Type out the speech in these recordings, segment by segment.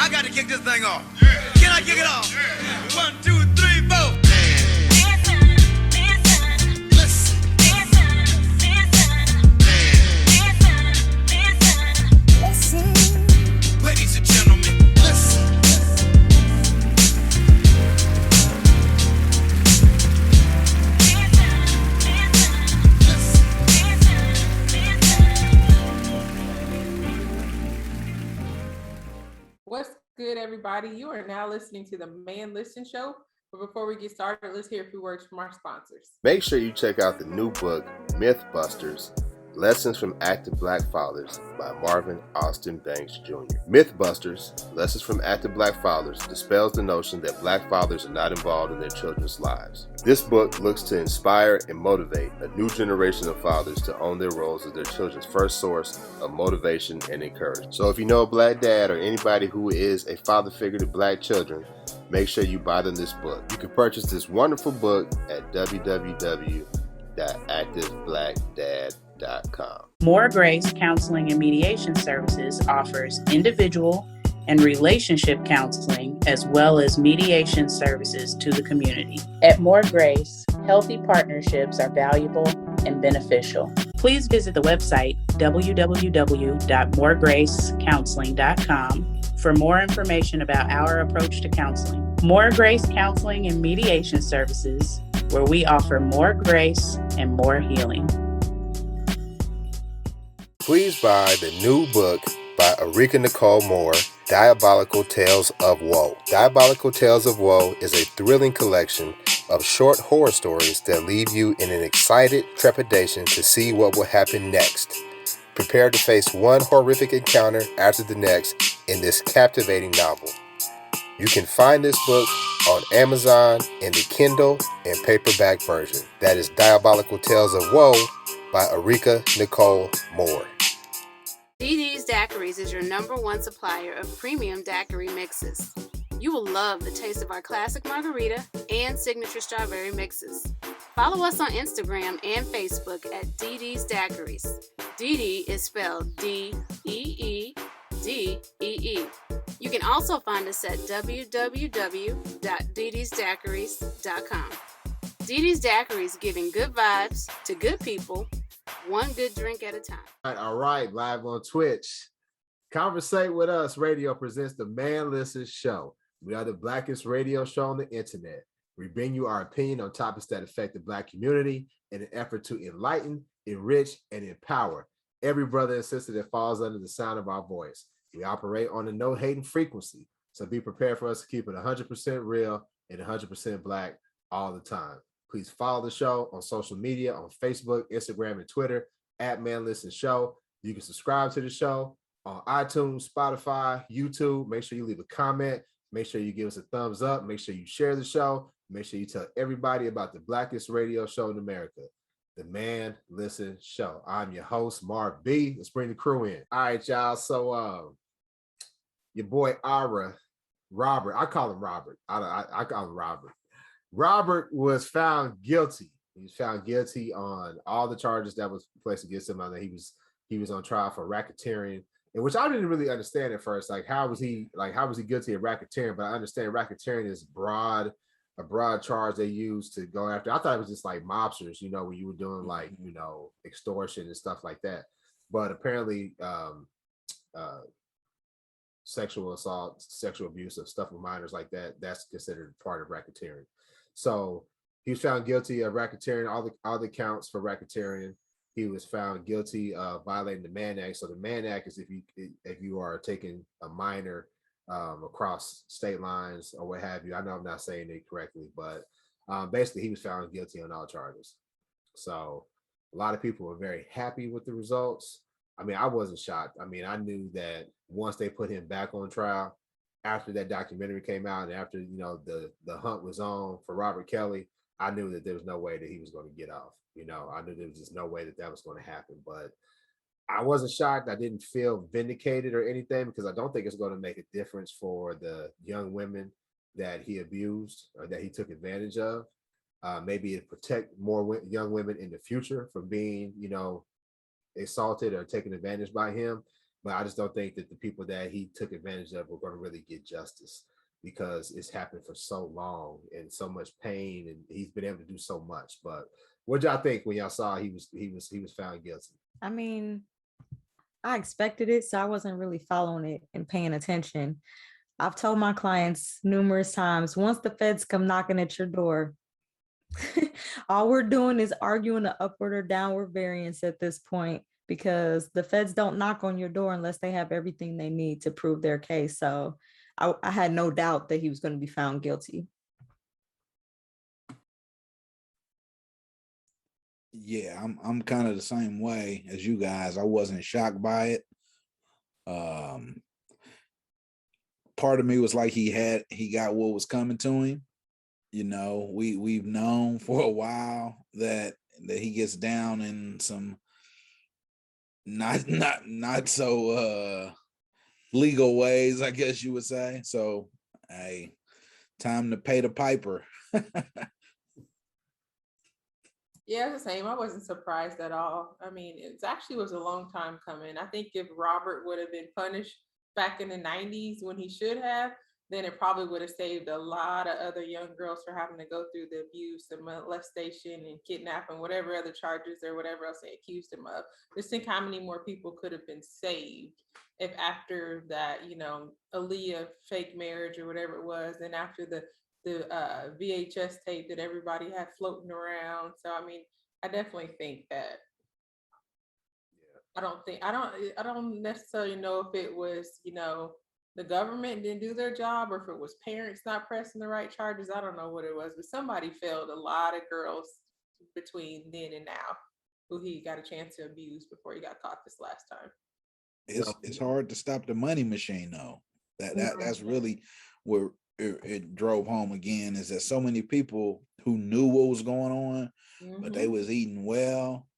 I got to kick this thing off. Can I kick it off? 1, 2, 3, 4. Ladies and gentlemen, listen. What's good, everybody? You are now listening to the Man Listen Show. But before we get started, let's hear a few words from our sponsors. Make sure you check out the new book, Mythbusters, Lessons from Active Black Fathers by Marvin Austin Banks Jr. Mythbusters, Lessons from Active Black Fathers, dispels the notion that black fathers are not involved in their children's lives. This book looks to inspire and motivate a new generation of fathers to own their roles as their children's first source of motivation and encouragement. So if you know a black dad or anybody who is a father figure to black children, make sure you buy them this book. You can purchase this wonderful book at www.activeblackdad.com. More Grace Counseling and Mediation Services offers individual and relationship counseling as well as mediation services to the community. At More Grace, healthy partnerships are valuable and beneficial. Please visit the website www.moregracecounseling.com for more information about our approach to counseling. More Grace Counseling and Mediation Services, where we offer more grace and more healing. Please buy the new book by Aruh Nicole Moore, Diabolical Tales of Woe. Diabolical Tales of Woe is a thrilling collection of short horror stories that leave you in an excited trepidation to see what will happen next. Prepare to face one horrific encounter after the next in this captivating novel. You can find this book on Amazon in the Kindle and paperback version. That is Diabolical Tales of Woe by Aruh Nicole Moore. DD's Daiquiris is your #1 supplier of premium daiquiri mixes. You will love the taste of our classic margarita and signature strawberry mixes. Follow us on Instagram and Facebook at DD's Daiquiris. DD is spelled DEEDEE. You can also find us at www.dd'sdaiquiris.com. DD's Daiquiris, giving good vibes to good people, one good drink at a time. All right, live on Twitch. Conversate with Us Radio presents the Man Listen Show. We are the blackest radio show on the internet. We bring you our opinion on topics that affect the black community in an effort to enlighten, enrich, and empower every brother and sister that falls under the sound of our voice. We operate on a no-hating frequency, so be prepared for us to keep it 100% real and 100% black all the time. Please follow the show on social media, on Facebook, Instagram, and Twitter at Man Listen Show. You can subscribe to the show on iTunes, Spotify, YouTube. Make sure you leave a comment. Make sure you give us a thumbs up. Make sure you share the show. Make sure you tell everybody about the blackest radio show in America, the Man Listen Show. I'm your host, Mark B. Let's bring the crew in. All right, y'all. So your boy Aruh, Robert, I call him Robert. I call him Robert. Robert was found guilty. He was found guilty on all the charges that was placed against him. I know he was on trial for racketeering, and which I didn't really understand at first. Like, how was he guilty of racketeering? But I understand racketeering is a broad charge they use to go after. I thought it was just like mobsters, when you were doing like, extortion and stuff like that. But apparently, sexual assault, sexual abuse of stuff with minors like that, that's considered part of racketeering. So he was found guilty of racketeering, all the counts for racketeering. He was found guilty of violating the Mann Act. So the Mann Act is if you are taking a minor across state lines or what have you. I know I'm not saying it correctly, but basically he was found guilty on all charges. So a lot of people were very happy with the results. I mean, I wasn't shocked. I mean, I knew that once they put him back on trial, after that documentary came out and after, the hunt was on for Robert Kelly, I knew that there was no way that he was going to get off. I knew there was just no way that was going to happen. But I wasn't shocked. I didn't feel vindicated or anything because I don't think it's going to make a difference for the young women that he abused or that he took advantage of. Maybe it protect more young women in the future from being, assaulted or taken advantage by him. but I just don't think that the people that he took advantage of were going to really get justice, because it's happened for so long and so much pain, and he's been able to do so much. But what y'all think when y'all saw he was found guilty? I mean, I expected it, so I wasn't really following it and paying attention. I've told my clients numerous times, once the feds come knocking at your door, all we're doing is arguing the upward or downward variance at this point, because the feds don't knock on your door unless they have everything they need to prove their case. So I had no doubt that he was going to be found guilty. Yeah, I'm kind of the same way as you guys. I wasn't shocked by it. Part of me was like he got what was coming to him. You know, we've known for a while that he gets down in some not so legal ways, I guess you would say. So, hey, time to pay the piper. Yeah, it's the same. I wasn't surprised at all. I mean, it actually was a long time coming. I think if Robert would have been punished back in the 90s when he should have, then it probably would have saved a lot of other young girls for having to go through the abuse, the molestation, and kidnapping, whatever other charges or whatever else they accused him of. Just think how many more people could have been saved if after that, you know, Aaliyah fake marriage or whatever it was, and after the VHS tape that everybody had floating around. So I mean, I definitely think that. I don't necessarily know if it was, you know, the government didn't do their job, or if it was parents not pressing the right charges. I don't know what it was, but somebody failed a lot of girls between then and now who he got a chance to abuse before he got caught this last time. It's hard to stop the money machine though. That's really where it drove home again, is that so many people who knew what was going on, but they was eating well,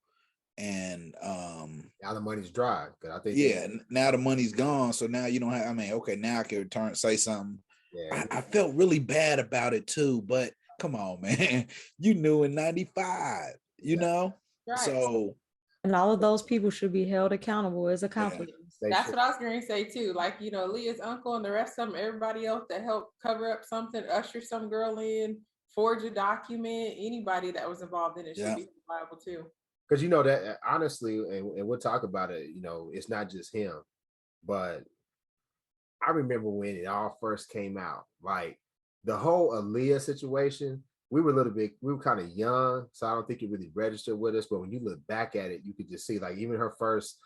and now the money's dry. I think now the money's gone, so now you don't have. I mean, okay, now I can say something. Yeah. I felt really bad about it too, but come on, man, you knew in '95, you know, Right. So. And all of those people should be held accountable as accomplices. That's what I was going to say too. Like, you know, Leah's uncle and the rest of them, everybody else that helped cover up something, usher some girl in, forge a document, anybody that was involved in it should be liable too. Because, you know, that honestly, and we'll talk about it, you know, it's not just him, but I remember when it all first came out, like the whole Aaliyah situation, we were kind of young, so I don't think it really registered with us. But when you look back at it, you could just see, like, even her first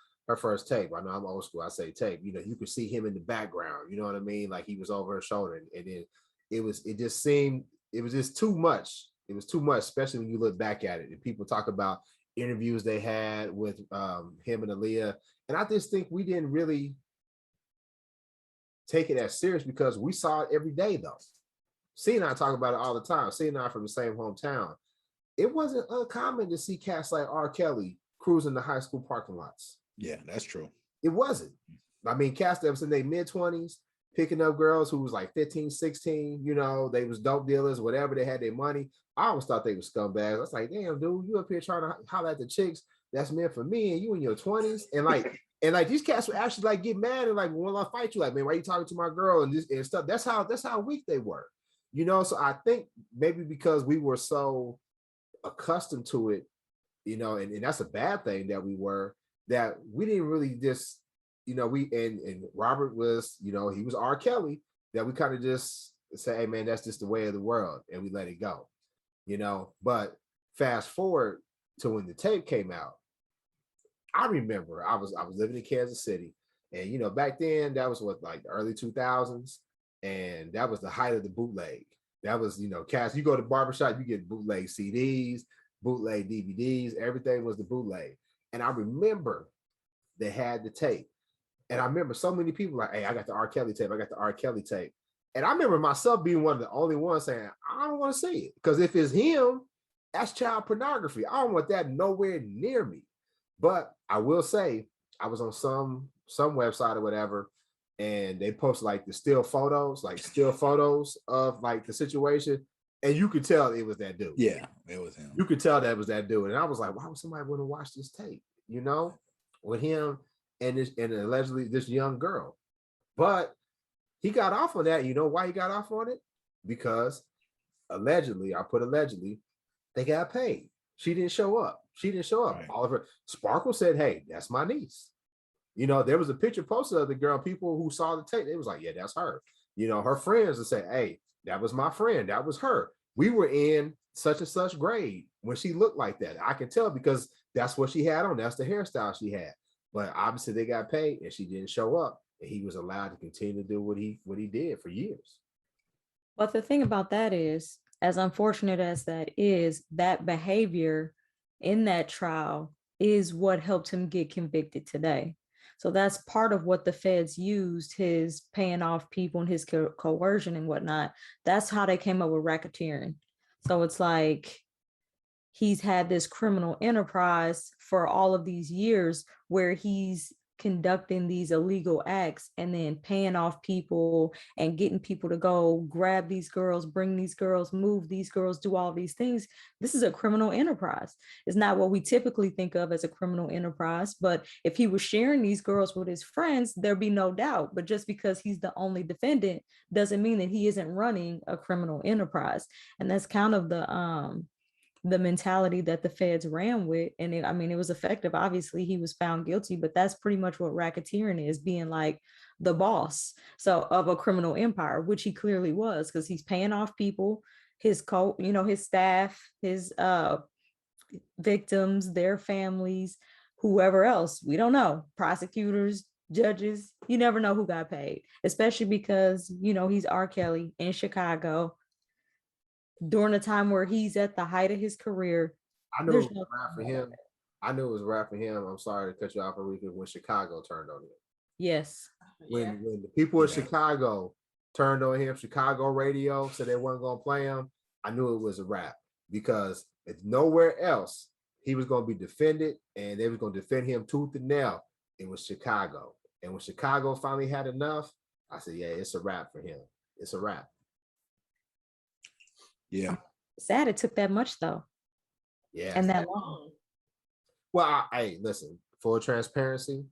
tape. I know I'm old school, I say tape. You know, you could see him in the background. You know what I mean? Like he was over her shoulder, and then it was just too much. It was too much, especially when you look back at it. And people talk about interviews they had with him and Aaliyah, and I just think we didn't really take it as serious because we saw it every day though. C and I talk about it all the time. C and I from the same hometown. It wasn't uncommon to see cats like R. Kelly cruising the high school parking lots. Yeah, that's true. It wasn't. I mean, cats that was in their mid-20s, picking up girls who was like 15, 16, you know, they was dope dealers, whatever, they had their money. I always thought they were scumbags. I was like, damn, dude, you up here trying to holler at the chicks that's meant for me, and you in your 20s. And like these cats would actually like get mad and like want to fight you, like, man, why are you talking to my girl and this and stuff. That's how weak they were. You know, so I think maybe because we were so accustomed to it, you know, and that's a bad thing that we didn't really just, you know, and Robert was, you know, he was R. Kelly, that we kind of just say, hey man, that's just the way of the world, and we let it go, you know. But fast forward to when the tape came out, I remember I was living in Kansas City, and you know, back then that was what, like the early 2000s. And that was the height of the bootleg. That was, you know, cats, you go to barbershop, you get bootleg CDs, bootleg DVDs, everything was the bootleg. And I remember they had the tape. And I remember so many people like, hey, I got the R. Kelly tape. I got the R. Kelly tape. And I remember myself being one of the only ones saying, I don't want to see it. Because if it's him, that's child pornography. I don't want that nowhere near me. But I will say, I was on some website or whatever, and they post like the still photos of like the situation, and you could tell it was that dude. Yeah, it was him. You could tell that was that dude. And I was like, why would somebody want to watch this tape? You know, with him. and allegedly this young girl. But he got off on that. You know why he got off on it? Because allegedly, I put allegedly, they got paid. She didn't show up. Right. Oliver Sparkle said, "Hey, that's my niece." You know, there was a picture posted of the girl. People who saw the tape, it was like, "Yeah, that's her." You know, her friends would say, "Hey, that was my friend. That was her. We were in such and such grade when she looked like that. I can tell because that's what she had on. That's the hairstyle she had." But obviously, they got paid, and she didn't show up, and he was allowed to continue to do what he did for years. But the thing about that is, as unfortunate as that is, that behavior in that trial is what helped him get convicted today. So that's part of what the feds used, his paying off people and his coercion and whatnot. That's how they came up with racketeering. So it's like he's had this criminal enterprise for all of these years where he's conducting these illegal acts and then paying off people and getting people to go grab these girls, bring these girls, move these girls, do all these things. This is a criminal enterprise. It's not what we typically think of as a criminal enterprise, but if he was sharing these girls with his friends, there'd be no doubt. But just because he's the only defendant doesn't mean that he isn't running a criminal enterprise. And that's kind of the mentality that the feds ran with. And I mean, it was effective. Obviously, he was found guilty, but that's pretty much what racketeering is, being like the boss of a criminal empire, which he clearly was, because he's paying off people, his his staff, his victims, their families, whoever else. We don't know. Prosecutors, judges, you never know who got paid, especially because, he's R. Kelly in Chicago during a time where he's at the height of his career. I knew it was rap for him. I knew it was rap for him. I'm sorry to cut you off, Aretha, when Chicago turned on him. Yes. When the people of Chicago turned on him, Chicago radio said they weren't going to play him, I knew it was a rap, because if nowhere else he was going to be defended and they was going to defend him tooth and nail, it was Chicago. And when Chicago finally had enough, I said, yeah, it's a wrap for him. It's a wrap. Yeah. Sad it took that much though. Yeah. And that long. Well, hey, listen, full transparency,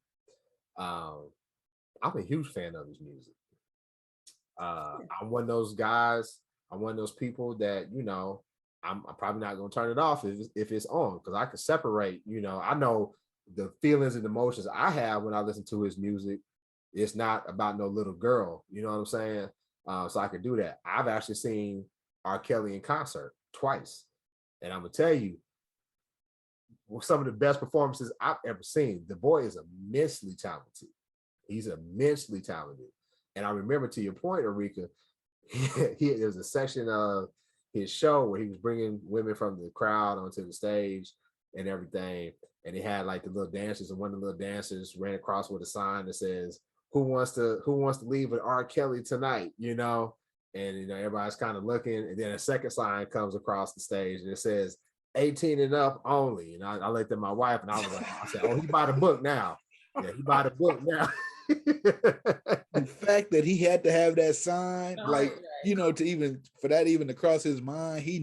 I'm a huge fan of his music. I'm one of those guys, I'm one of those people that, I'm probably not going to turn it off if it's on, because I can separate, I know the feelings and emotions I have when I listen to his music. It's not about no little girl, you know what I'm saying? So I can do that. I've actually seen R. Kelly in concert twice. And I'm going to tell you, some of the best performances I've ever seen. The boy is immensely talented. He's immensely talented. And I remember, to your point, Erika, there's a section of his show where he was bringing women from the crowd onto the stage and everything. And he had like the little dancers, and one of the little dancers ran across with a sign that says, who wants to leave with R. Kelly tonight, And everybody's kind of looking, and then a second sign comes across the stage and it says 18 and up only. And I looked at my wife and I was like, I said, oh, he buy the book now. Yeah, he buy the book now. The fact that he had to have that sign, to even to cross his mind, he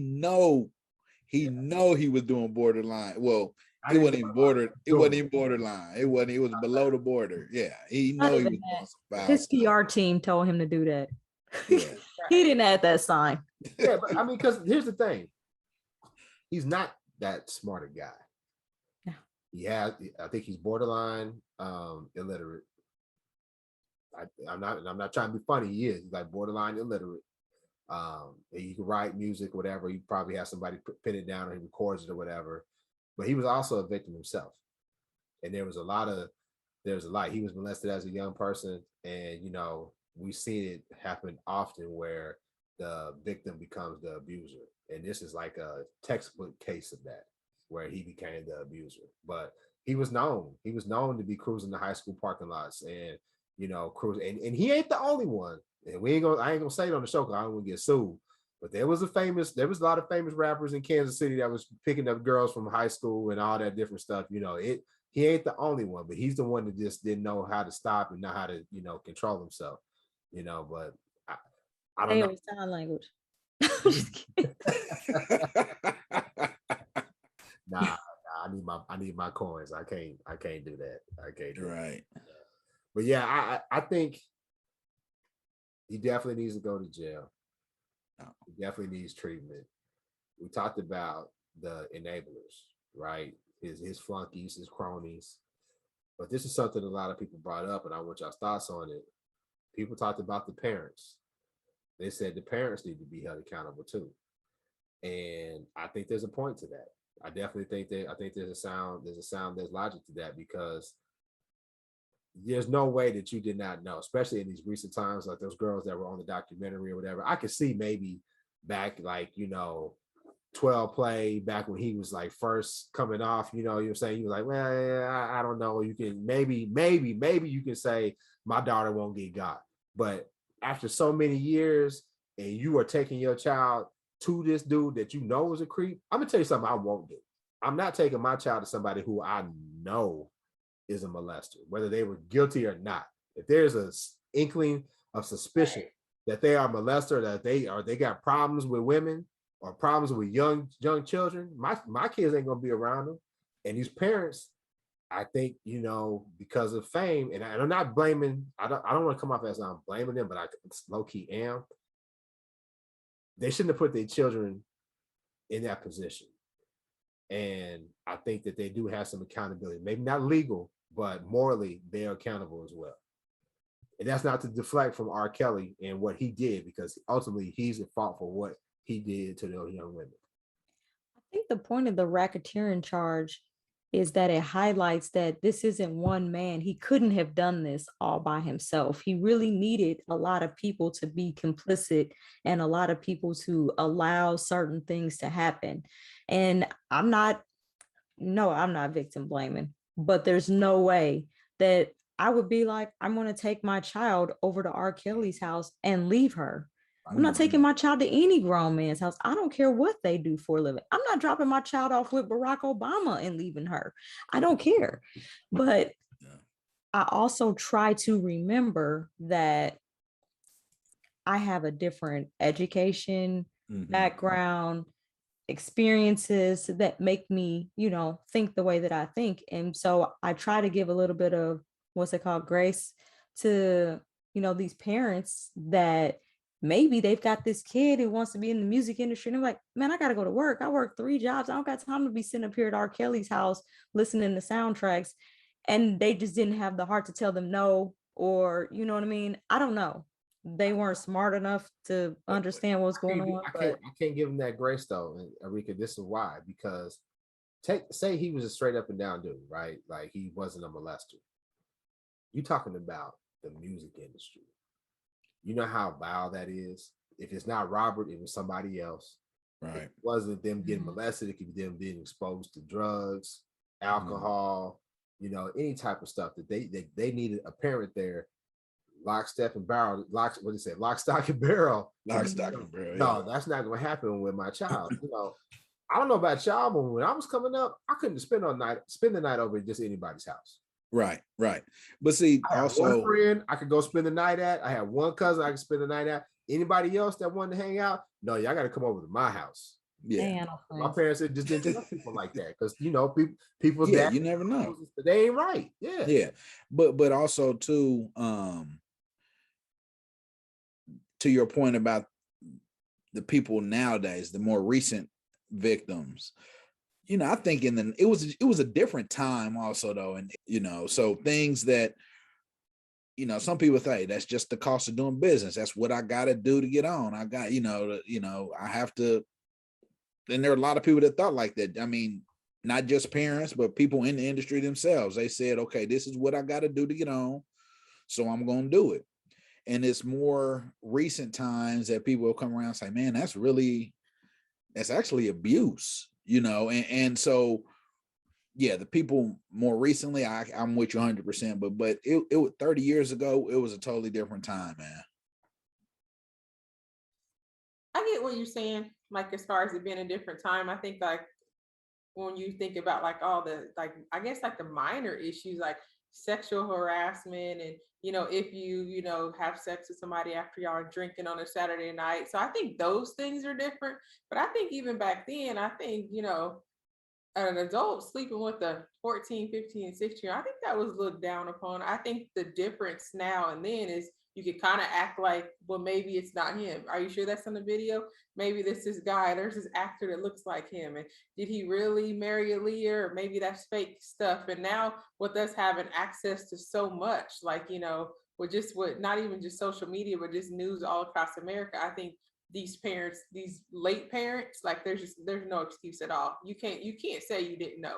was doing borderline. Well, it wasn't even border. It wasn't even borderline. It was below the border. Yeah, he know he was doing some his PR team told him to do that. Yeah. He didn't add that sign. Yeah, but I mean, because here's the thing, he's not that smart a guy. Yeah, I think he's borderline illiterate. I'm not trying to be funny. He is. He's like borderline illiterate. He can write music, whatever. He probably has somebody pin it down or he records it or whatever. But he was also a victim himself. And there was a lot. He was molested as a young person, and we've seen it happen often where the victim becomes the abuser. And this is like a textbook case of that, where he became the abuser. But he was known to be cruising the high school parking lots and cruising. And he ain't the only one. And I ain't gonna say it on the show because I don't want to get sued. But there was a lot of famous rappers in Kansas City that was picking up girls from high school and all that different stuff. He ain't the only one, but he's the one that just didn't know how to stop and know how to, control himself. But I don't know. Sign language. Nah, I need my coins. I can't do that. I can't do Right. that. But yeah, I think he definitely needs to go to jail. He definitely needs treatment. We talked about the enablers, right? His flunkies, his cronies. But this is something a lot of people brought up, and I want y'all's thoughts on it. People talked about the parents. They said the parents need to be held accountable too. And I think there's a point to that. I definitely think that there's logic to that, because there's no way that you did not know, especially in these recent times, like those girls that were on the documentary or whatever. I could see maybe back, like, 12 play, back when he was like first coming off, you're saying, you were like, well, yeah, I don't know. You can maybe you can say my daughter won't get got. But after so many years, and you are taking your child to this dude that you know is a creep, I'm gonna tell you something I won't do. I'm not taking my child to somebody who I know is a molester, whether they were guilty or not. If there's a inkling of suspicion that they are molester, that they got problems with women or problems with young children, my kids ain't gonna be around them. And these parents, I think, because of fame, and I'm not blaming, I don't want to come off as I'm blaming them, but I low key am. They shouldn't have put their children in that position. And I think that they do have some accountability, maybe not legal, but morally they are accountable as well. And that's not to deflect from R. Kelly and what he did, because ultimately he's at fault for what he did to those young women. I think the point of the racketeering charge is that it highlights that this isn't one man. He couldn't have done this all by himself. He really needed a lot of people to be complicit and a lot of people to allow certain things to happen. And I'm not victim blaming, but there's no way that I would be like, I'm going to take my child over to R. Kelly's house and leave her. I'm not taking my child to any grown man's house. I don't care what they do for a living. I'm not dropping my child off with Barack Obama and leaving her. I don't care. But I also try to remember that I have a different education, background, experiences that make me, think the way that I think. And so I try to give a little bit of grace to, these parents that maybe they've got this kid who wants to be in the music industry. And I'm like, man, I got to go to work. I work 3 jobs. I don't got time to be sitting up here at R. Kelly's house listening to soundtracks. And they just didn't have the heart to tell them no, or, you know what I mean? I don't know. They weren't smart enough to understand what's going on. I can't give them that grace though, Arika. This is why, because say he was a straight up and down dude, right? Like he wasn't a molester. You talking about the music industry. You know how vile that is. If it's not Robert, it was somebody else. Right. It wasn't them getting molested. It could be them being exposed to drugs, alcohol, any type of stuff that they needed a parent there. Lock, stock, and barrel. Lock, stock, and barrel. Lock, stock, and barrel. No, that's not going to happen with my child. I don't know about y'all, but when I was coming up, I couldn't spend the night over at just anybody's house. Right. But see, I also one friend I could go spend the night at. I had one cousin I could spend the night at. Anybody else that wanted to hang out? No, y'all got to come over to my house. Yeah, my parents just didn't tell people like that, because people yeah, you never know. They ain't right. Yeah. But also too, to your point about the people nowadays, the more recent victims, I think it was a different time also though, and so things that some people say that's just the cost of doing business. That's what I got to do to get on. I got I have to. And there are a lot of people that thought like that. I mean, not just parents, but people in the industry themselves. They said, okay, this is what I got to do to get on, so I'm going to do it. And it's more recent times that people will come around and say, man, that's actually abuse, and so, yeah, the people more recently, I'm with you 100%, but it was 30 years ago, it was a totally different time, man. I get what you're saying, like as far as it being a different time. I think like when you think about like all the I guess like the minor issues like sexual harassment and if you have sex with somebody after y'all are drinking on a Saturday night. So I think those things are different. But I think even back then, I think an adult sleeping with a 14, 15, and 16, I think that was looked down upon. I think the difference now and then is you could kind of act like, well, maybe it's not him. Are you sure that's in the video? Maybe this guy, there's this actor that looks like him. And did he really marry Aaliyah? Or maybe that's fake stuff. And now with us having access to so much, like, with not even just social media, but just news all across America, I think these parents, these late parents, like there's no excuse at all. You can't say you didn't know.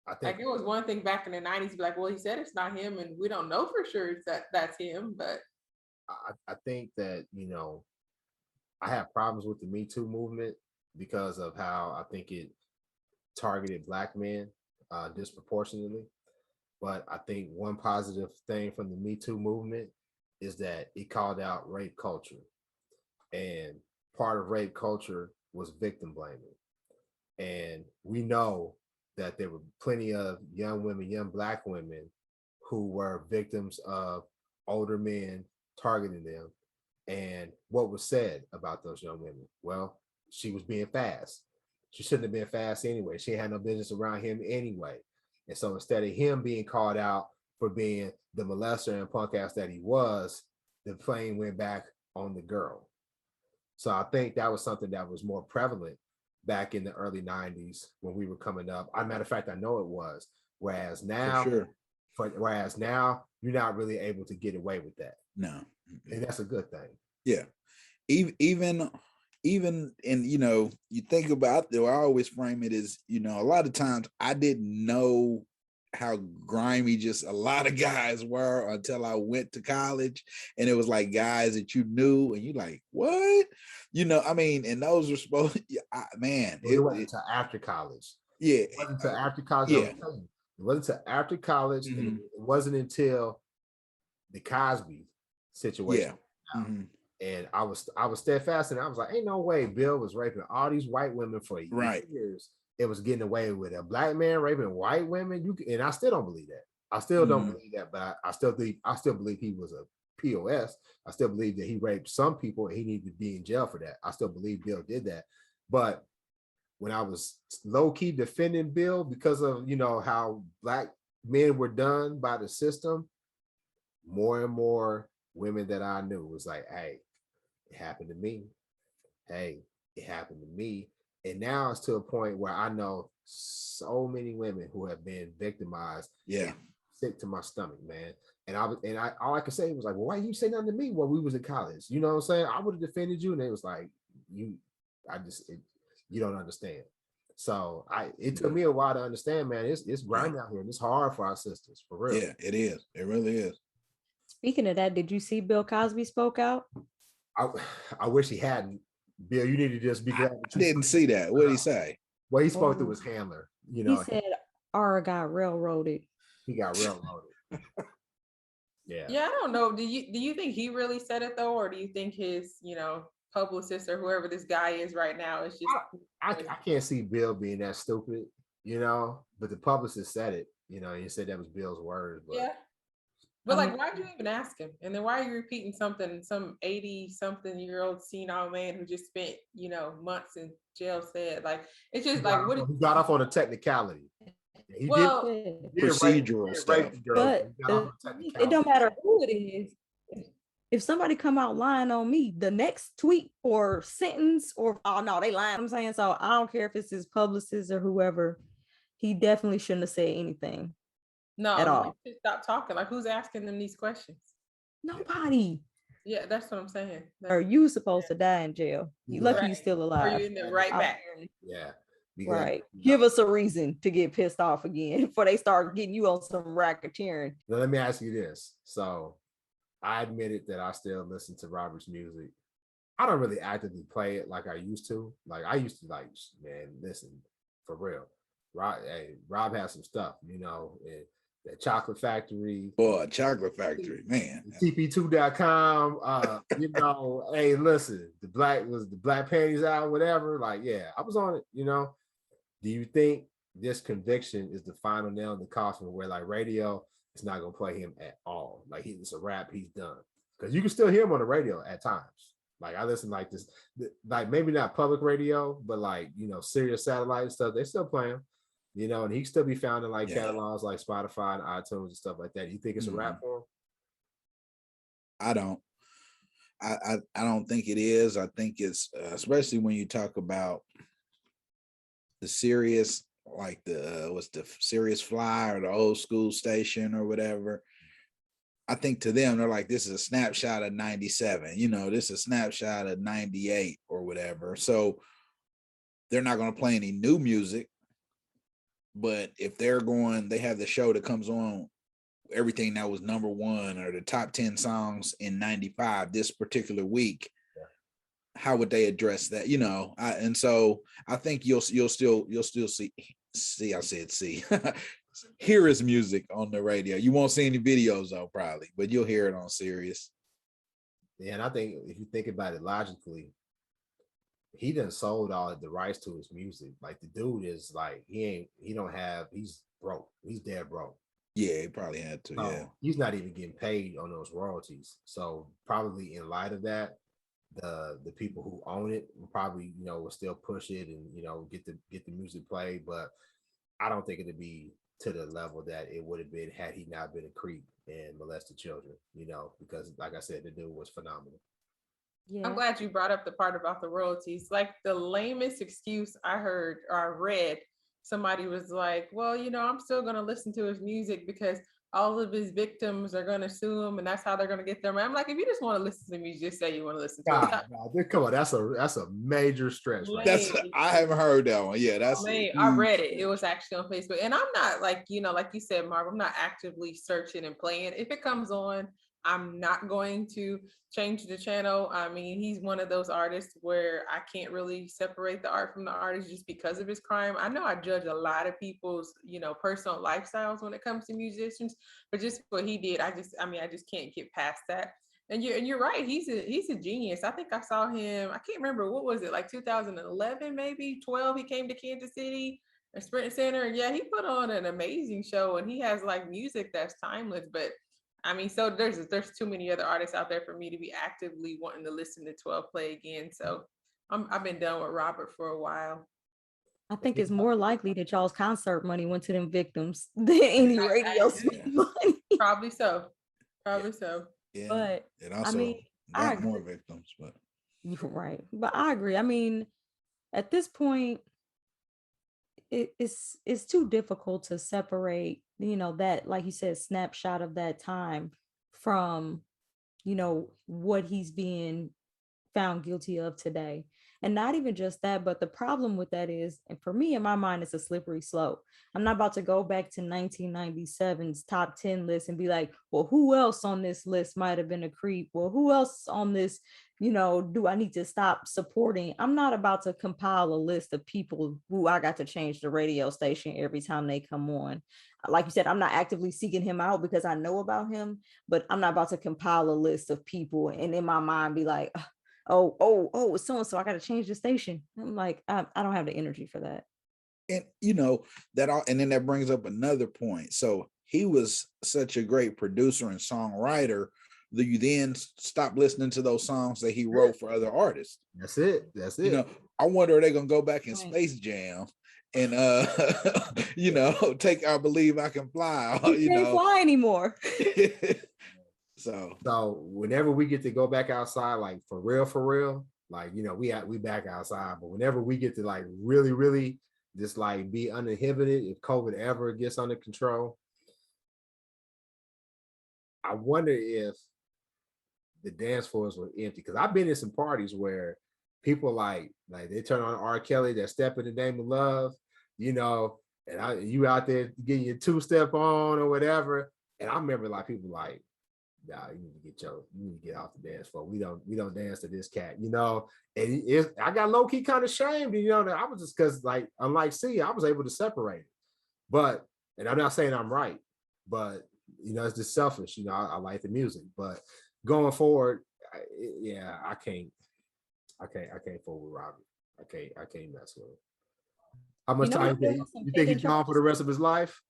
I think like it was one thing back in the 90s, be like, well, he said it's not him, and we don't know for sure that's him. But I think that, I have problems with the Me Too movement because of how I think it targeted Black men disproportionately. But I think one positive thing from the Me Too movement is that it called out rape culture. And part of rape culture was victim blaming. And we know that there were plenty of young women, young Black women, who were victims of older men targeting them. And what was said about those young women? Well, she was being fast. She shouldn't have been fast anyway. She had no business around him anyway. And so instead of him being called out for being the molester and punk ass that he was, the blame went back on the girl. So I think that was something that was more prevalent back in the early 90s when we were coming up. As a matter of fact, I know it was. Whereas now, you're not really able to get away with that. No. And that's a good thing. Yeah. Even and you think about it, I always frame it as, a lot of times I didn't know how grimy just a lot of guys were until I went to college, and it was like guys that you knew and you like, what? And those were supposed it wasn't until after college. Yeah. It wasn't until after college. Yeah. It wasn't until after college. Mm-hmm. And it wasn't until the Cosby situation. Yeah. Mm-hmm. And I was steadfast, and I was like, ain't no way Bill was raping all these white women for years. It was getting away with a Black man raping white women. And I still don't believe that. I still don't believe that, but I still believe he was a POS. I still believe that he raped some people and he needed to be in jail for that. I still believe Bill did that. But when I was low-key defending Bill because of, how Black men were done by the system, more and more women that I knew was like, hey, it happened to me. Hey, it happened to me. And now it's to a point where I know so many women who have been victimized. Yeah. Sick to my stomach, man. And I all I could say was like, well, why you say nothing to me while we was in college? You know what I'm saying? I would have defended you. And it was like, you don't understand. So it took me a while to understand, man. It's grimy out here, and it's hard for our sisters, for real. Yeah, it is. It really is. Speaking of that, did you see Bill Cosby spoke out? I wish he hadn't. Bill, you need to just be glad. I didn't see that. What did he say? Well, he spoke to his handler. He said Aruh got railroaded. He got railroaded. Yeah. Yeah, I don't know. Do you think he really said it though, or do you think his publicist or whoever this guy is right now is just? I can't see Bill being that stupid, But the publicist said it. He said that was Bill's words. But, yeah. But why'd you even ask him? And then why are you repeating something some 80-something-year-old senile man who just spent, months in jail said? Like, it's just like, what? He got off on a technicality. He did procedural stuff. But it don't matter who it is. If somebody come out lying on me, the next tweet or sentence or, oh no, they lying. I'm saying, so I don't care if it's his publicist or whoever, he definitely shouldn't have said anything. No, at all. Stop talking. Like, who's asking them these questions? Nobody. Yeah, that's what I'm saying. Are you supposed to die in jail? You lucky you're still alive. Or you in there right back. Yeah. Right. Give us a reason to get pissed off again before they start getting you on some racketeering. Now, let me ask you this. So I admitted that I still listen to Robert's music. I don't really actively play it like I used to. Like I used to man, listen, for real. Rob has some stuff, and that Chocolate Factory. Boy, Chocolate Factory, man. TP2.com. Hey, listen, the black panties out, whatever. Like, yeah, I was on it, Do you think this conviction is the final nail in the coffin where radio is not gonna play him at all? Like it's a rap, he's done. Because you can still hear him on the radio at times. Like I listen this, like maybe not public radio, but Sirius satellite stuff, they still play him. you know, and he can still be found in like Yeah. catalogs like Spotify and iTunes and stuff like that. You think it's a rap for him? I don't. I don't think it is. I think it's especially when you talk about the Sirius, like the what's the Sirius Fly or the old school station or whatever. I think to them, they're like, this is a snapshot of 97, you know, this is a snapshot of 98 or whatever. So they're not going to play any new music. But if they're going, they have the show that comes on everything that was number one or the top 10 songs in 95 this particular week. How would they address that? You know, and so I think you'll still see, I said see, hear his music on the radio. You won't see any videos though, probably, but you'll hear it on Sirius. Yeah, and I think if you think about it logically, he done sold all the rights to his music. Like the dude is like, he's broke. He's dead broke. Yeah, he probably had to. Yeah, he's not even getting paid on those royalties. So probably in light of that, the people who own it will probably, you know, will still push it and, you know, get the music played. But I don't think it'd be to the level that it would have been had he not been a creep and molested children, you know, because like I said, the dude was phenomenal. Yeah. I'm glad you brought up the part about the royalties. Like the lamest excuse I heard or I read, somebody was like, well, you know, I'm still going to listen to his music because all of his victims are going to sue him and that's how they're going to get their money. I'm like, if you just want to listen to me, just say you want to listen to it. Come on, that's a major stretch. Right? I haven't heard that one. Yeah, that's I read it. It was actually on Facebook. And I'm not like, you know, like you said, Marv, I'm not actively searching and playing. If it comes on, I'm not going to change the channel. I mean, he's one of those artists where I can't really separate the art from the artist just because of his crime. I know I judge a lot of people's, you know, personal lifestyles when it comes to musicians, but just what he did, I just can't get past that. And you're right. He's a genius. I think I saw him. I can't remember, what was it, like 2011, maybe 12. He came to Kansas City, a Sprint Center. Yeah, he put on an amazing show, and he has like music that's timeless. But I mean, so there's too many other artists out there for me to be actively wanting to listen to 12 play again. So I've been done with Robert for a while. I think it's more likely that y'all's concert money went to them victims than any radio money. Probably so. Yeah, but it also I mean, got more victims, but you're right. But I agree. I mean, at this point, it's too difficult to separate, you know, that, like you said, snapshot of that time from, you know, what he's being found guilty of today. And not even just that, but the problem with that is, and for me, in my mind, it's a slippery slope. I'm not about to go back to 1997's top 10 list and be like, well, who else on this list might have been a creep? Well, who else on this, you know, do I need to stop supporting? I'm not about to compile a list of people who I got to change the radio station every time they come on. Like you said, I'm not actively seeking him out because I know about him, but I'm not about to compile a list of people and in my mind be like, oh, it's so-and-so, I got to change the station. I'm like, I don't have the energy for that. And you know that all, and then that brings up another point. So he was such a great producer and songwriter that you then stop listening to those songs that he wrote for other artists. That's it. You know, I wonder, are they gonna go back in Space Jam and you know, take I Believe I Can Fly? You can't fly anymore. So whenever we get to go back outside, like for real, like, you know, we back outside, but whenever we get to like really just like be uninhibited, if COVID ever gets under control, I wonder if the dance floors were empty. Because I've been in some parties where people like they turn on R. Kelly, they're Step in the Name of Love, you know, and you out there getting your two-step on or whatever. And I remember like people like, nah, you need to get off the dance floor. We don't dance to this cat, you know. And I got low key kind of shamed, you know. That I was just because like unlike C, I was able to separate it. But and I'm not saying I'm right, but you know, it's just selfish. You know, I like the music, but going forward, I can't fool with Robert. I can't mess with him. How much time you think he's gone for the rest of his life?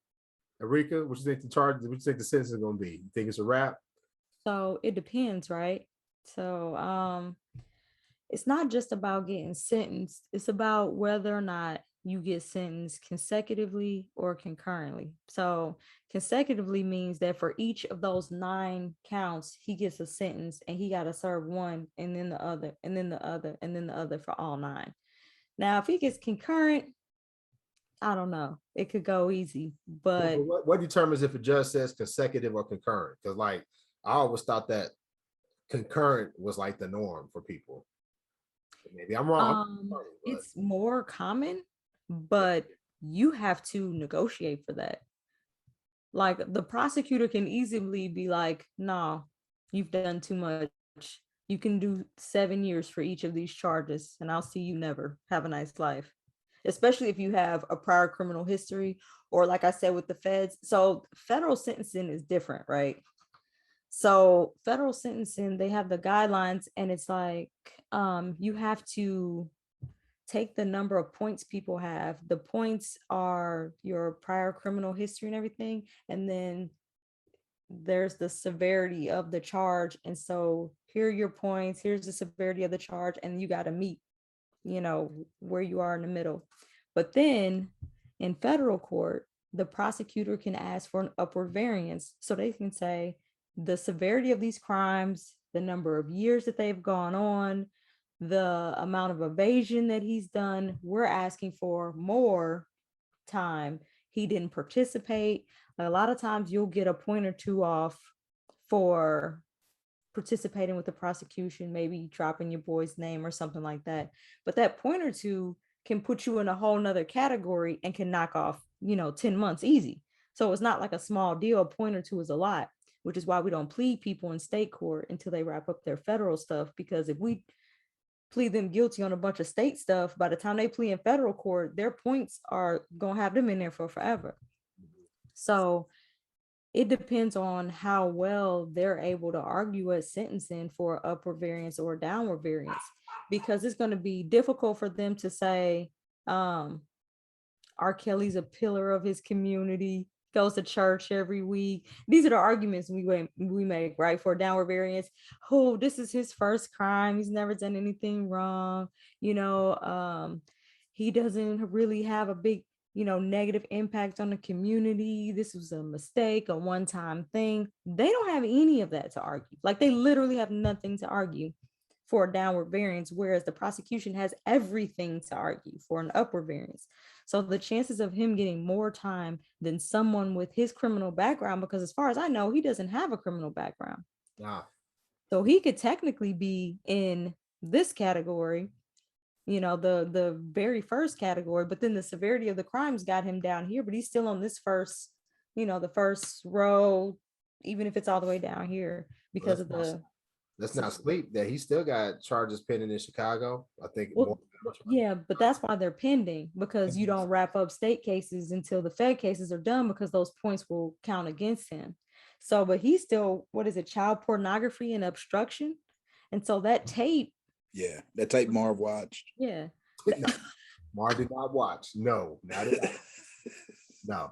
Erika, what you think what you think the sentence is gonna be? You think it's a wrap? So it depends, right? So it's not just about getting sentenced, it's about whether or not you get sentenced consecutively or concurrently. So consecutively means that for each of those 9 counts, he gets a sentence and he got to serve one and then the other and then the other and then the other for all 9. Now, if he gets concurrent, I don't know. It could go easy, but what determines if a judge says consecutive or concurrent? Because like I always thought that concurrent was like the norm for people. Maybe I'm wrong. It's more common, but you have to negotiate for that. Like the prosecutor can easily be like, no, you've done too much. You can do 7 years for each of these charges, and I'll see you never. Have a nice life. Especially if you have a prior criminal history, or like I said with the feds. So federal sentencing is different, right? So federal sentencing, they have the guidelines, and it's like you have to take the number of points people have. The points are your prior criminal history and everything, and then there's the severity of the charge. And so here are your points, here's the severity of the charge, and you got to meet, where you are in the middle. But then in federal court, the prosecutor can ask for an upward variance. So they can say the severity of these crimes, the number of years that they've gone on, the amount of evasion that he's done, we're asking for more time. He didn't participate. A lot of times you'll get a point or two off for participating with the prosecution, maybe dropping your boy's name or something like that. But that point or two can put you in a whole nother category and can knock off, 10 months easy. So it's not like a small deal. A point or two is a lot, which is why we don't plead people in state court until they wrap up their federal stuff. Because if we plead them guilty on a bunch of state stuff, by the time they plead in federal court, their points are going to have them in there for forever. So it depends on how well they're able to argue at sentencing for upward variance or downward variance, because it's going to be difficult for them to say, R. Kelly's a pillar of his community, goes to church every week. These are the arguments we make, right, for downward variance. Oh, this is his first crime. He's never done anything wrong. He doesn't really have a big, negative impact on the community. This was a mistake, a one-time thing. They don't have any of that to argue. Like, they literally have nothing to argue for a downward variance, whereas the prosecution has everything to argue for an upward variance. So the chances of him getting more time than someone with his criminal background, because as far as I know, he doesn't have a criminal background. So he could technically be in this category, the very first category, but then the severity of the crimes got him down here, but he's still on this first, the first row, even if it's all the way down here because of the. Let's not sleep that he still got charges pending in Chicago. I think. Yeah, but that's why they're pending, because you don't wrap up state cases until the Fed cases are done, because those points will count against him. So, but he's still, child pornography and obstruction. And so that tape. Yeah, that tape Marv watched. Yeah. No, Marv did not watch. No, not at all. No.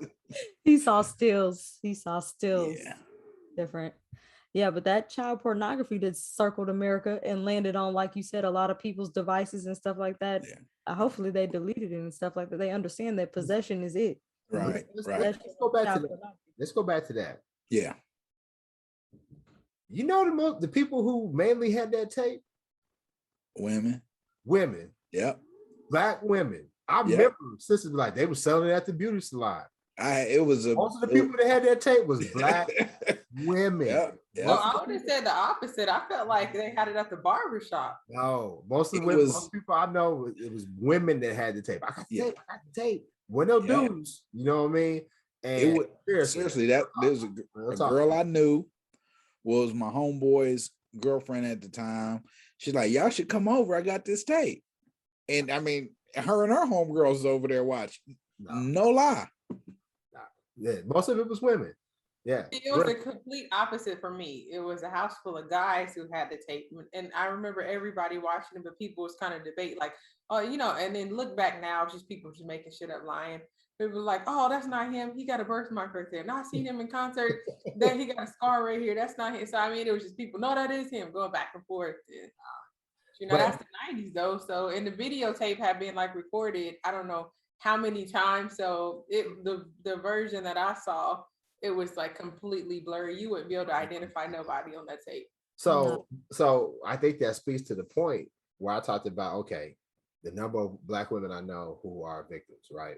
He saw stills. Yeah. Different. Yeah, but that child pornography that circled America and landed on, like you said, a lot of people's devices and stuff like that. Yeah. Hopefully they deleted it and stuff like that. They understand that possession is it. Right. Let's go back to that. Let's go back to that. Yeah. The people who mainly had that tape? Women. Yep. Black women. I remember sisters like they were selling it at the beauty salon. Most of the people that had that tape was black women. Yep. Well, I would have said the opposite. I felt like they had it at the barber shop. No, most of the women, most people I know, it was women that had the tape. I got the tape. Well, no dudes, you know what I mean? And seriously, there's a girl I knew was my homeboy's girlfriend at the time. She's like, y'all should come over. I got this tape. And I mean, her and her homegirls was over there watching. No lie. Yeah, most of it was women. Yeah. It was the complete opposite for me. It was a house full of guys who had the tape. And I remember everybody watching it, but people was kind of debate like, oh, and then look back now, just people just making shit up, lying. People were like, oh, that's not him. He got a birthmark right there. No, I seen him in concert. Then he got a scar right here. That's not him. So, I mean, it was just people, no, that is him, going back and forth. That's the 90s, though. So, and the videotape had been like recorded, I don't know how many times. So the version that I saw, it was like completely blurry. You wouldn't be able to identify nobody on that tape. So so I think that speaks to the point where I talked about, okay, the number of Black women I know who are victims, right?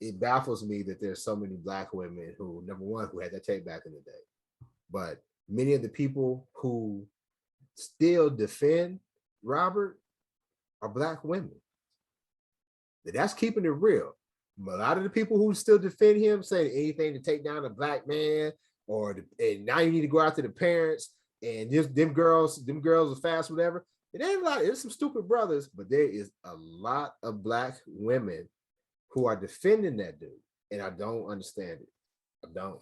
It baffles me that there's so many Black women who, number one, who had that tape back in the day, but many of the people who still defend Robert are Black women. That's keeping it real. A lot of the people who still defend him say anything to take down a Black man, and now you need to go out to the parents, and just them girls are fast, whatever. It ain't a lot. There's some stupid brothers, but there is a lot of Black women who are defending that dude, and I don't understand it. I don't.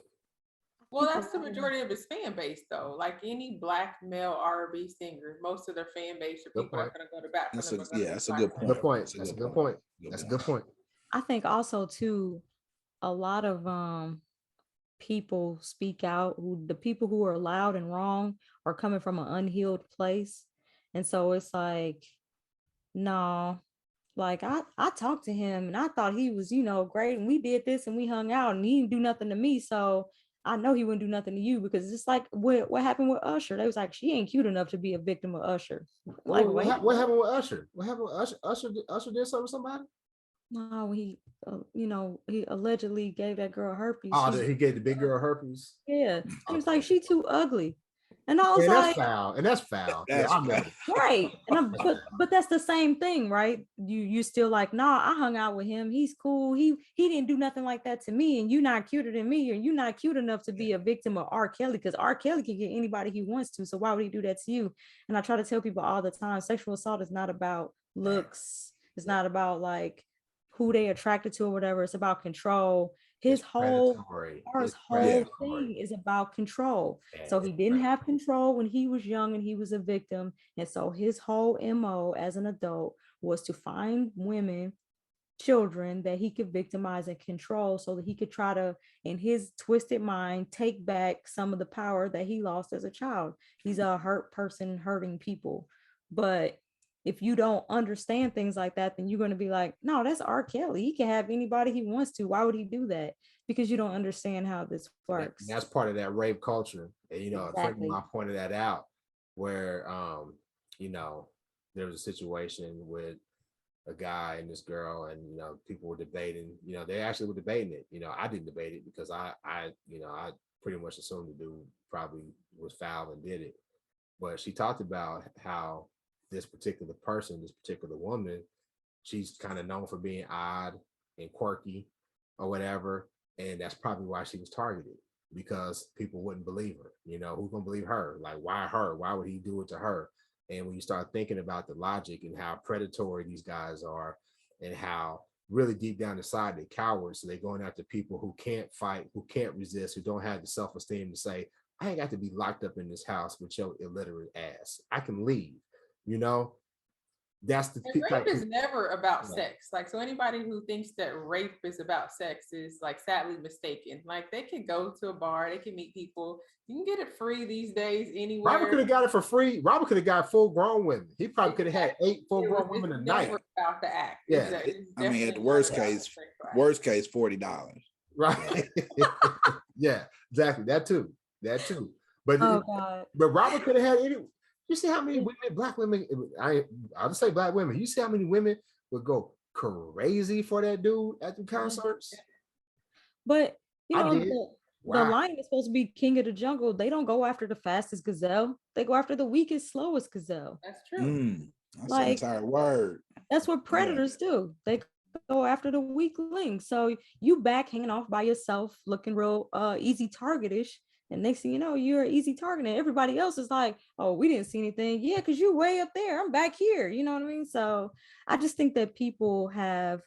Well, that's the majority of his fan base, though. Like any Black male R&B singer, most of their fan base are people are going to go to bat for them. That's a good point. Good point. That's a good point. That's a good point. I think also too, a lot of people speak out. The people who are loud and wrong are coming from an unhealed place, and so it's like, no. Like I talked to him and I thought he was, great. And we did this and we hung out and he didn't do nothing to me. So I know he wouldn't do nothing to you, because it's like what happened with Usher. They was like, she ain't cute enough to be a victim of Usher. Like, what happened with Usher? What happened with Usher? Usher did something with somebody? No, he allegedly gave that girl herpes. Oh, he gave the big girl herpes. Yeah. He was like, she too ugly. And I was like, that's foul. Right. And but that's the same thing, right? You still like, nah, I hung out with him. He's cool. He didn't do nothing like that to me. And you're not cuter than me, or you're not cute enough to be a victim of R. Kelly, because R. Kelly can get anybody he wants to. So why would he do that to you? And I try to tell people all the time, sexual assault is not about looks. It's not about like who they attracted to or whatever. It's about control. His whole thing is about control. So he didn't have control when he was young and he was a victim. And so his whole MO as an adult was to find women, children that he could victimize and control, so that he could try to, in his twisted mind, take back some of the power that he lost as a child. He's a hurt person hurting people. But if you don't understand things like that, then you're going to be like, no, that's R. Kelly. He can have anybody he wants to. Why would he do that? Because you don't understand how this works. And that's part of that rape culture. And, exactly. A friend of mine pointed that out, where, there was a situation with a guy and this girl, and, people were debating, they actually were debating it. I didn't debate it because I pretty much assumed the dude probably was foul and did it. But she talked about how this particular person, this particular woman, she's kind of known for being odd and quirky or whatever. And that's probably why she was targeted, because people wouldn't believe her. Who's gonna believe her? Like, why her? Why would he do it to her? And when you start thinking about the logic and how predatory these guys are, and how really deep down inside they're cowards, so they're going after people who can't fight, who can't resist, who don't have the self-esteem to say, I ain't got to be locked up in this house with your illiterate ass. I can leave. That's the rape is never about sex. Like, so anybody who thinks that rape is about sex is like sadly mistaken. Like, they can go to a bar, they can meet people. You can get it free these days anywhere. Robert could have got it for free. Robert could have got full-grown women. He probably could have had 8 full-grown women a night. Never about the act. Yeah, I mean, at the worst case, $40. Right. Yeah, exactly. That too. But Robert could have had any. You see how many women, Black women, I'll just say Black women, you see how many women would go crazy for that dude at the concerts? But, the lion is supposed to be king of the jungle. They don't go after the fastest gazelle. They go after the weakest, slowest gazelle. That's true. That's an entire word. That's what predators do. They go after the weakling. So you back hanging off by yourself, looking real easy targetish. And next thing you know, you're an easy target. And everybody else is like, oh, we didn't see anything. Yeah, because you're way up there. I'm back here. You know what I mean? So I just think that people have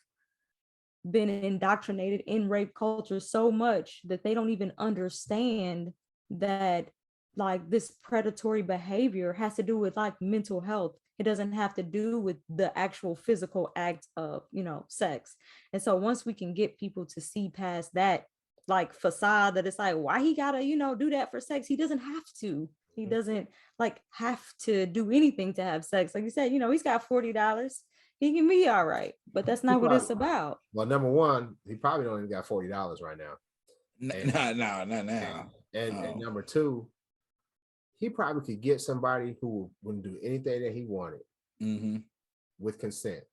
been indoctrinated in rape culture so much that they don't even understand that like this predatory behavior has to do with like mental health. It doesn't have to do with the actual physical act of, sex. And so once we can get people to see past that like facade that it's like, why he gotta, do that for sex? He doesn't have to. He doesn't like have to do anything to have sex. Like you said, he's got $40. He can be all right, but that's not what it's about. Well, number one, he probably don't even got $40 right now. Not now. And number two, he probably could get somebody who wouldn't do anything that he wanted with consent.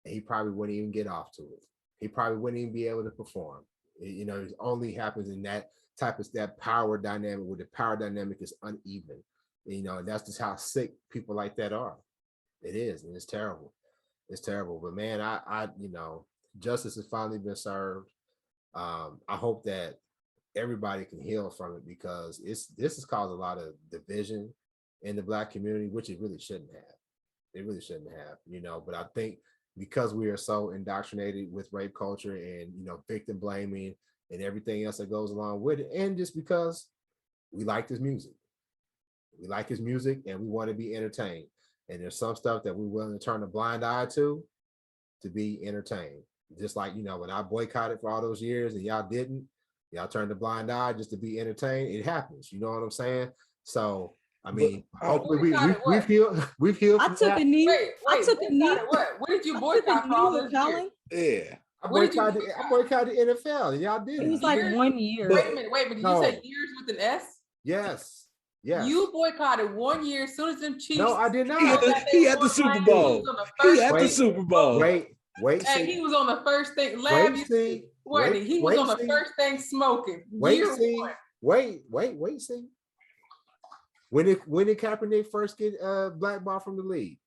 And he probably wouldn't even get off to it. He probably wouldn't even be able to perform. It only happens in that type of that power dynamic, where the power dynamic is uneven. And that's just how sick people like that are. It is, and it's terrible. It's terrible. But man, I justice has finally been served. I hope that everybody can heal from it, because this has caused a lot of division in the Black community, which it really shouldn't have. It really shouldn't have, but I think because we are so indoctrinated with rape culture and, victim blaming and everything else that goes along with it, and just because we like this music. We like his music and we want to be entertained. And there's some stuff that we're willing to turn a blind eye to be entertained. Just like, when I boycotted for all those years and y'all didn't, y'all turned a blind eye just to be entertained. It happens. You know what I'm saying? So, I mean, hopefully we've healed. I took a knee. I took a knee. What did you boycott for all those years? Yeah. I boycotted the NFL and y'all did. It was like 1 year. Wait a minute. Did you say years with an S? Yes. You boycotted 1 year as soon as them Chiefs. No, I did not. He had the Super Bowl. He had the Super Bowl. Wait. Hey, he was on the first thing. He was on the first thing smoking. Wait, see. When did Kaepernick first get blackballed from the league?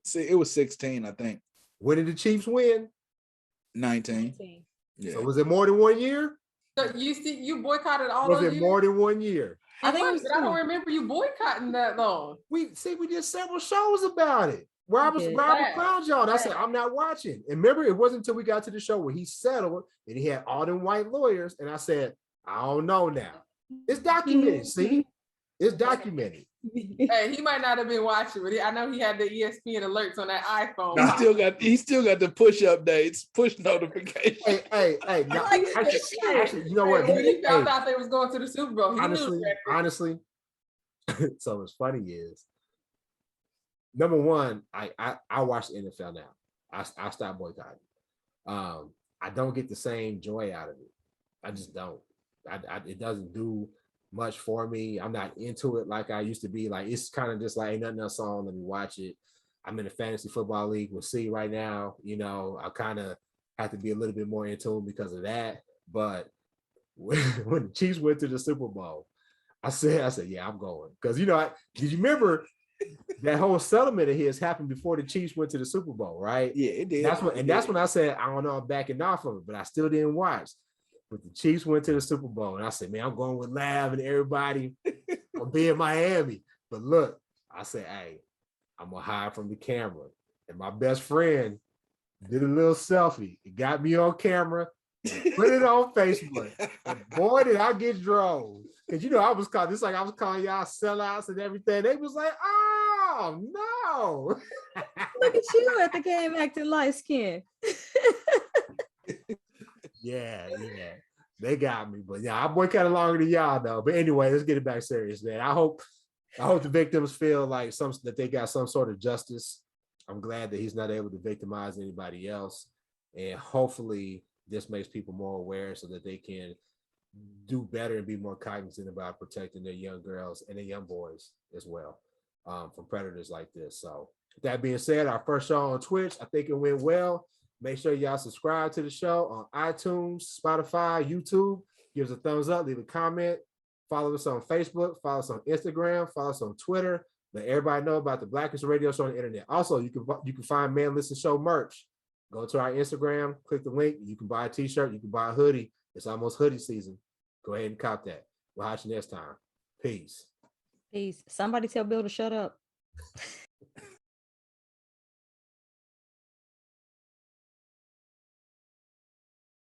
See, it was 16, I think. When did the Chiefs win? 19. Yeah. So was it more than 1 year? So you boycotted all those years? Was it more than 1 year? I don't remember you boycotting that long. We did several shows about it. Where I was around y'all. And I said, I'm not watching. And remember, it wasn't until we got to the show where he settled and he had all them white lawyers. And I said, I don't know now. It's documented. See? It's documented. Hey, he might not have been watching, but I know he had the ESPN alerts on that iPhone. He still got the push updates, push notifications. Hey, no, actually, you know what? When he found out they was going to the Super Bowl, he honestly, so what's funny is, number one, I watch the NFL now. I stopped boycotting. I don't get the same joy out of it. I just don't. It doesn't do much for me. I'm not into it like I used to be. Like, it's kind of just like, ain't nothing else on, let me watch it. I'm in a fantasy football league with C right now. I kind of have to be a little bit more into it because of that. But when the Chiefs went to the Super Bowl, I said, yeah, I'm going. Because, did you remember that whole settlement of his happened before the Chiefs went to the Super Bowl, right? Yeah, it did. That's when I said, I don't know, I'm backing off of it, but I still didn't watch. But the Chiefs went to the Super Bowl, and I said, man, I'm going with Lav and everybody. I'll be in Miami. But look, I said, hey, I'm going to hide from the camera. And my best friend did a little selfie. It got me on camera, put it on Facebook. And boy, did I get drove. Because, I was calling, just like I was calling y'all sellouts and everything. They was like, oh, no. Look at you at the game acting light skin. Yeah. They got me. But yeah, I boycotted longer than y'all though. But anyway, let's get it back serious, man. I hope the victims feel like that they got some sort of justice. I'm glad that he's not able to victimize anybody else. And hopefully this makes people more aware so that they can do better and be more cognizant about protecting their young girls and their young boys as well from predators like this. So with that being said, our first show on Twitch, I think it went well. Make sure y'all subscribe to the show on iTunes, Spotify, YouTube. Give us a thumbs up, leave a comment. Follow us on Facebook, follow us on Instagram, follow us on Twitter. Let everybody know about the Blackest Radio Show on the internet. Also, you can find Man Listen Show merch. Go to our Instagram, click the link. You can buy a t-shirt, you can buy a hoodie. It's almost hoodie season. Go ahead and cop that. We'll watch you next time. Peace. Somebody tell Bill to shut up.